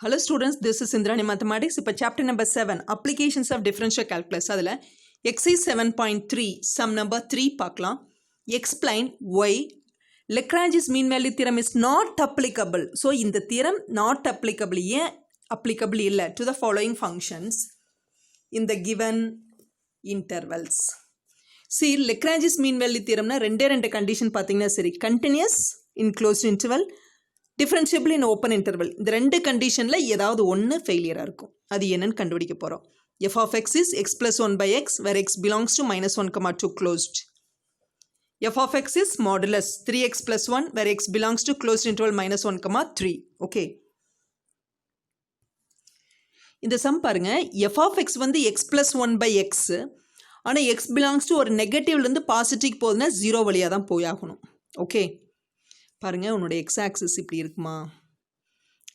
Hello students, this is Indrani Mathematics. இப்போ chapter number 7, Applications of Differential Calculus. அதில் exercise 7.3, sum number 3 பார்க்கலாம். Explain why Lagrange's mean value theorem is not applicable. So, இந்த theorem not applicable. ஏன் applicable இல்லை to the following functions in the given intervals. See, Lagrange's mean value theorem na ரெண்டு condition பார்த்தீங்கன்னா சரி, continuous in closed interval, differentiable in open interval. இந்த ரெண்டு கண்டிஷனில் ஏதாவது ஒன்று ஃபெயிலியராக இருக்கும். அது என்னன்னு கண்டுபிடிக்க போகிறோம். F of x is x plus one by x where x belongs to -1, 2 closed. F of x is modulus 3x + 1 where x belongs to closed interval -1, 3. Okay, இந்த சம் பாருங்க. எஃப் ஆஃப் எக்ஸ் வந்து x plus one by x, ஆனால் x belongs to ஒரு நெகட்டிவ்லேருந்து positive போகுதுன்னா 0 வழியாக தான் போயாகணும். ஓகே, பாருங்கள், உன்னோட எக்ஸ் ஆக்சிஸ் இப்படி இருக்குமா,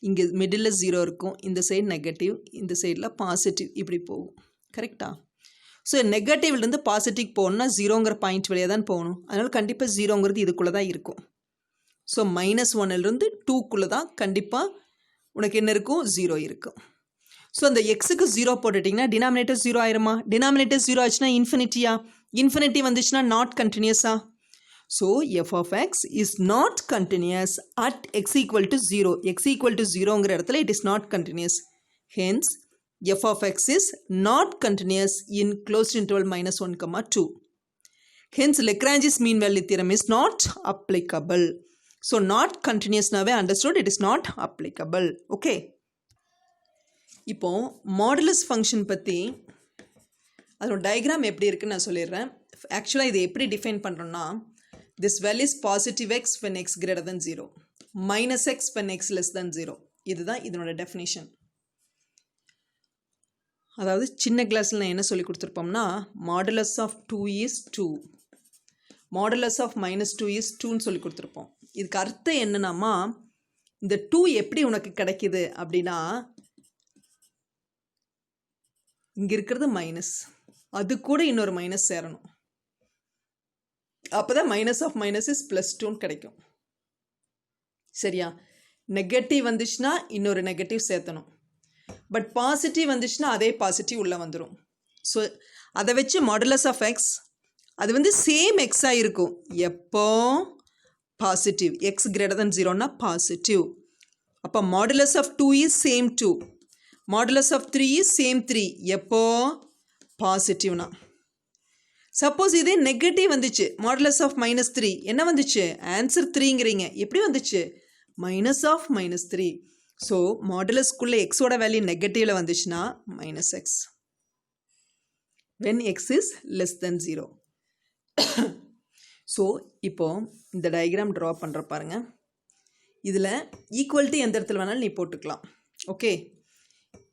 இங்கே மிடில் 0 இருக்கும், இந்த சைடு நெகட்டிவ், இந்த சைடில் பாசிட்டிவ், இப்படி போகும். கரெக்டா? ஸோ நெகட்டிவ்லேருந்து பாசிட்டிவ் போகணுன்னா 0ங்கிற பாயிண்ட் வழியாக தான் போகணும். அதனால் கண்டிப்பாக 0ங்கிறது இதுக்குள்ளே தான் இருக்கும். ஸோ -1லேருந்து 2க்குள்ளே தான் கண்டிப்பாக உனக்கு என்ன இருக்கும், 0 இருக்கும். ஸோ அந்த எக்ஸுக்கு 0 போட்டுட்டிங்கன்னா டினாமினேட்டர் 0 ஆயிருமா? டினாமினேட்டர் 0 ஆச்சுன்னா இன்ஃபினிட்டியா? இன்ஃபினிட்டி வந்துச்சுன்னா நாட் கண்டினியூஸா? So, f of x is not continuous at x equal to 0. x equal to 0ங்கிற இடத்துல it is not continuous. Hence, f of x is not continuous in closed interval -1, 2. Hence, Lagrange's mean value theorem is not applicable. So, not continuous நாவே understood, it is not applicable. Okay. இப்போ modulus function பற்றி அதோட diagram எப்படி இருக்குன்னு நான் சொல்லிடுறேன். ஆக்சுவலாக இதை எப்படி டிஃபைன் பண்ணுறோன்னா, this value is positive x when x greater than 0, minus x when x less than 0. இதுதான் இதனோட டெஃபினிஷன். அதாவது சின்ன கிளாஸில் நான் என்ன சொல்லி கொடுத்துருப்போம்னா, modulus of 2 is 2, modulus of -2 is 2ன்னு சொல்லி கொடுத்துருப்போம். இதுக்கு அர்த்தம் என்னன்னாமா, இந்த 2 எப்படி உனக்கு கிடைக்கிது அப்படின்னா, இங்கே இருக்கிறது மைனஸ், அது கூட இன்னொரு மைனஸ் சேரணும். அப்போ தான் மைனஸ் ஆஃப் மைனஸ் இஸ் +2ன்னு கிடைக்கும். சரியா? நெகட்டிவ் வந்துச்சுன்னா இன்னொரு நெகட்டிவ் சேர்த்தணும். பட் பாசிட்டிவ் வந்துச்சுன்னா அதே பாசிட்டிவ் உள்ளே வந்துடும். ஸோ அதை வச்சு மாடுலஸ் ஆஃப் எக்ஸ் அது வந்து சேம் எக்ஸாக இருக்கும். எப்போ பாசிட்டிவ், எக்ஸ் கிரேட்டர் தன் 0ன்னா பாசிட்டிவ். அப்போ modulus of 2 is same 2, modulus of 3 is same 3. எப்போ பாசிட்டிவ்னா. சப்போஸ் இதே நெகட்டிவ் வந்துச்சு, மாடுலஸ் ஆஃப் -3 என்ன வந்துச்சு, ஆன்சர் 3ங்கிறீங்க. எப்படி வந்துச்சு, மைனஸ் ஆஃப் -3. ஸோ மாடுலஸ்குள்ளே எக்ஸோட வேல்யூ நெகட்டிவில் வந்துச்சுன்னா -x when x is less than 0. So இப்போ இந்த டயக்ராம் ட்ரா பண்ணுற பாருங்க. இதில் ஈக்குவல்ட்டி எந்த இடத்துல வேணாலும் நீ போட்டுக்கலாம். ஓகே,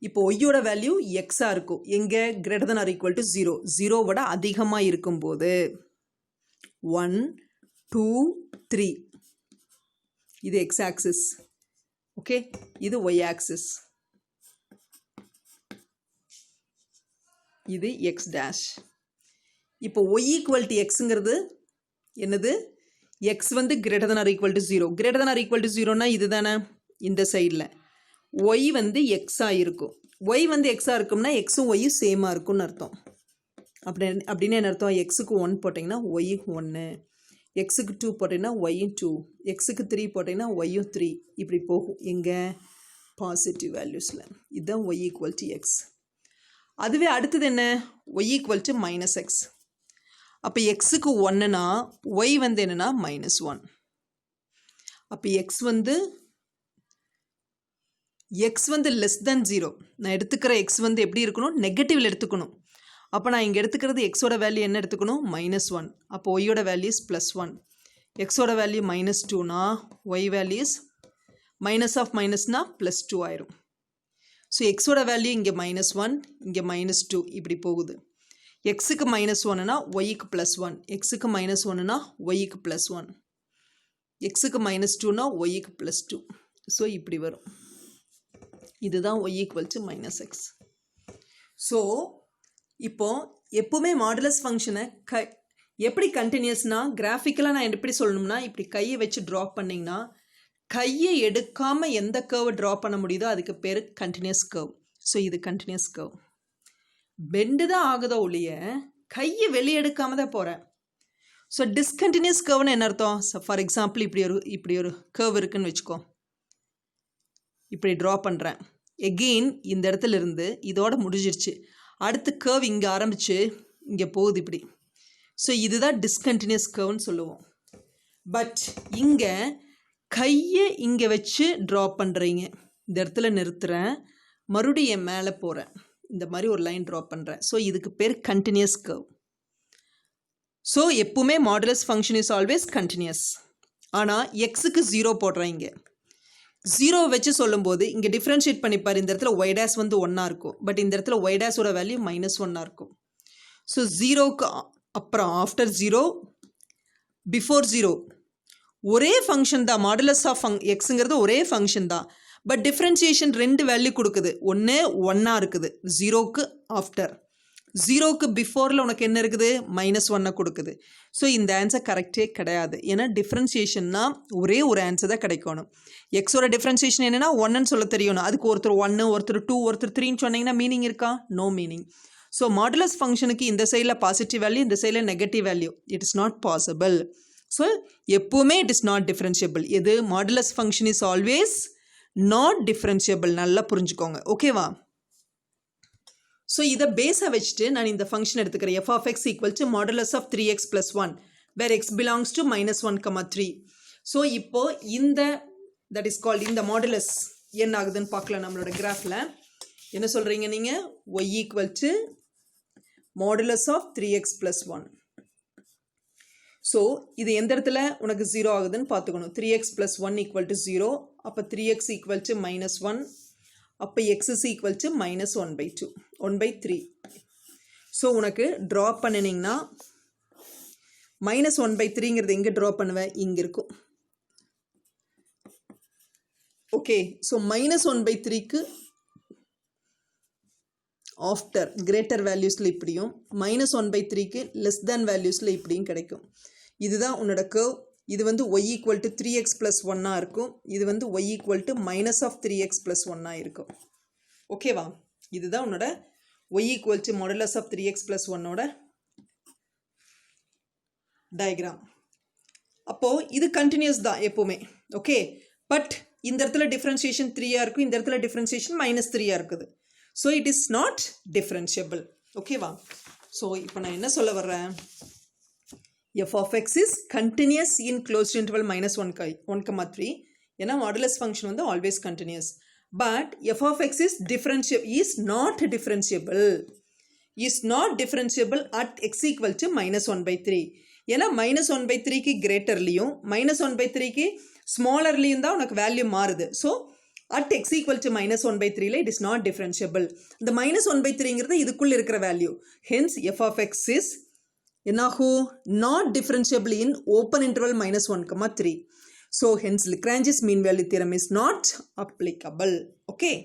இப்போ ஒய்யோட வேல்யூ எக்ஸாக இருக்கும். எங்கே? Greater than or equal to 0, 0 அதிகமாக இருக்கும்போது 1, 2, 3. இது எக்ஸ் ஆக்சிஸ். ஓகே, இது ஒய் ஆக்சிஸ், இது எக்ஸ் டேஷ். இப்போ ஒய் ஈக்குவல் டு எக்ஸுங்கிறது என்னது, எக்ஸ் வந்து greater than or equal to 0, greater than or equal to 0னா இது தானே இந்த சைடில். ஒய் வந்து எக்ஸாக இருக்கும். ஒய் வந்து எக்ஸாக இருக்கும்னா எக்ஸும் ஒய்யும் சேமாக இருக்கும்னு அர்த்தம். அப்படின்னு என்ன அர்த்தம், எக்ஸுக்கு 1 போட்டிங்கன்னா ஒய்யும் 1, எக்ஸுக்கு 2 போட்டிங்கன்னா ஒய்யும் 2, எக்ஸுக்கு 3 போட்டிங்கன்னா ஒய்யும் 3. இப்படி போகும் எங்கே, பாசிட்டிவ் வேல்யூஸில். இதுதான் ஒய் ஈக்குவல் டு எக்ஸ். அதுவே அடுத்தது என்ன, ஒய் ஈக்குவல் டு -x. அப்போ எக்ஸுக்கு 1னா ஒய் வந்து என்னென்னா -1. அப்போ எக்ஸ் வந்து லெஸ் தென் 0. நான் எடுத்துக்கிற எக்ஸ் வந்து எப்படி இருக்கணும், நெகட்டிவில் எடுத்துக்கணும். அப்போ நான் இங்கே எடுத்துக்கிறது எக்ஸோட வேல்யூ என்ன எடுத்துக்கணும், -1. அப்போ ஒய்யோட வேல்யூ இஸ் +1. எக்ஸோட வேல்யூ -2னா Y value is minus of மைனஸ்னா +2 ஆயிரும். ஸோ எக்ஸோட வேல்யூ இங்கே -1, இங்கே -2, இப்படி போகுது. எக்ஸுக்கு -1னா ஒய்க்கு +1, எக்ஸுக்கு -1னா ஒய்க்கு +1, எக்ஸுக்கு -2னா ஒய்க்கு +2. ஸோ இப்படி வரும். இதுதான் y equal to -x. So இப்போ எப்போவுமே மாடுலஸ் ஃபங்க்ஷனை எப்படி கண்டினியூஸ்னா, கிராஃபிக்கலாக நான் எப்படி சொல்லணும்னா, இப்படி கையை வச்சு ட்ரா பண்ணிங்கன்னா கையை எடுக்காமல் எந்த கர்வை ட்ரா பண்ண முடியுதோ அதுக்கு பேர் கண்டினியூஸ் கர்வ். ஸோ இது கண்டினியூஸ் கர்வ். பெண்டு தான் ஆகுதோ ஒழிய கையை வெளியே எடுக்காம தான் போகிறேன். ஸோ டிஸ்கண்டினியூஸ் கர்வ்னு என்ன அர்த்தம்? ஸோ ஃபார் எக்ஸாம்பிள் இப்படி ஒரு கர்வ் இருக்குன்னு வச்சுக்கோ. இப்படி ட்ரா பண்ணுறேன். எகெயின் இந்த இடத்துல இருந்து இதோட முடிஞ்சிருச்சு. அடுத்து கர்வ் இங்கே ஆரம்பித்து இங்கே போகுது இப்படி. ஸோ இதுதான் டிஸ்கண்டினியூஸ் கர்வ்னு சொல்லுவோம். பட் இங்கே கையை இங்கே வச்சு ட்ரா பண்ணுறீங்க. இந்த இடத்துல நிறுத்துகிறேன், மறுபடியும் மேலே போகிறேன், இந்த மாதிரி ஒரு லைன் ட்ரா பண்ணுறேன். ஸோ இதுக்கு பேர் கண்டினியூஸ் கர்வ். ஸோ எப்பவுமே modulus function is always continuous. ஆனால் எக்ஸுக்கு 0 போடுறேன். இங்கே 0 வச்சு சொல்லும்போது இங்கே டிஃப்ரென்ஷியேட் பண்ணிப்பார். இந்த இடத்துல ஒய் டேஸ் வந்து 1 இருக்கும். பட் இந்த இடத்துல ஒய் டேஸோட வேல்யூ -1 இருக்கும். ஸோ 0க்கு அப்புறம் ஆஃப்டர் 0 பிஃபோர் 0 ஒரே ஃபங்க்ஷன் தான். மாடுலஸ் ஆஃப் எக்ஸுங்கிறது ஒரே ஃபங்க்ஷன் தான். பட் டிஃப்ரென்சியேஷன் 2 வேல்யூ கொடுக்குது. ஒன்று 1 இருக்குது 0க்கு ஆஃப்டர், 0க்கு பிஃபோரில் உனக்கு என்ன இருக்குது -1 கொடுக்குது. ஸோ இந்த ஆன்சர் கரெக்டே கிடையாது. ஏன்னா டிஃப்ரென்சியேஷன்னா ஒரே ஒரு ஆன்சர் தான் கிடைக்கணும். எக்ஸோட டிஃப்ரென்சியேஷன் என்னென்னா 1ன்னு சொல்ல தெரியணும். அதுக்கு ஒருத்தர் 1, ஒருத்தர் 2, ஒருத்தர் 3ன்னு சொன்னீங்கன்னா மீனிங் இருக்கா? No meaning. ஸோ மாடுலஸ் ஃபங்க்ஷனுக்கு இந்த சைடில் பாசிட்டிவ் வேல்யூ, இந்த சைடில் negative value. It is not possible. So எப்போவுமே இட் இஸ் நாட் டிஃப்ரென்ஷியபிள். எது? Modulus function is always not differentiable. நல்லா புரிஞ்சுக்கோங்க. ஓகேவா? ஸோ இதை பேஸாக வச்சுட்டு நான் இந்த ஃபங்க்ஷன் எடுத்துக்கிறேன். f of x equal to modulus of 3x + 1 where x belongs to -1, 3. So இப்போ இந்த தட் இஸ் கால்ட் இந்த மாடுலஸ் என்ன ஆகுதுன்னு பார்க்கலாம். நம்மளோட கிராஃபில் என்ன சொல்கிறீங்க நீங்கள்? y equal to modulus of 3x + 1. So இது எந்த இடத்துல உனக்கு 0 ஆகுதுன்னு பார்த்துக்கணும். 3x + 1 equal to 0. அப்போ 3x ஈக்குவல் டு -1. அப்போ x is equal to -1/2 1/3. So உனக்கு ட்ரா பண்ணினீங்கன்னா -1/3ங்கிறது எங்கே ட்ரா பண்ணுவேன்? இங்கே இருக்கும். ஓகே. ஸோ -1/3க்கு ஆஃப்டர் கிரேட்டர் வேல்யூஸில் இப்படியும், -1/3க்கு லெஸ் தேன் வேல்யூஸில் இப்படியும் கிடைக்கும். இதுதான் உன்னோட கர்வ். இது வந்து y ஈக்குவல் டு 3x + 1 இருக்கும். இது வந்து y ஈக்குவல் டு -3x + 1 இருக்கும். ஓகேவா? இதுதான் உன்னோட y equal to modulus of 3x + 1ஓட டயக்ராம். அப்போது இது கண்டினியூஸ் தான் எப்போவுமே. ஓகே. பட் இந்த இடத்துல டிஃப்ரென்சியேஷன் 3 இருக்கும், இந்த இடத்துல டிஃப்ரென்சியேஷன் -3 இருக்குது. So it is not differentiable. ஓகேவா? ஸோ இப்போ நான் என்ன சொல்ல வர்றேன்? f of x is continuous in closed interval -1, 3. ஏன்னா மாடுலஸ் ஃபங்க்ஷன் வந்து always continuous. But f of x is not differentiable at x equal to -1/3. ஏன்னா -1/3க்கு கிரேட்டர்லையும் -1/3க்கு ஸ்மாலர்லையும் தான் உனக்கு வேல்யூ மாறுது. So at x equal to -1/3ல it is not differentiable. இந்த -1/3ங்கிறது இதுக்குள்ள இருக்கிற value. Hence f of x is என்னாகும்? not differentiable in open interval -1, 3. So hence Lagrange's mean value theorem is not applicable. Okay.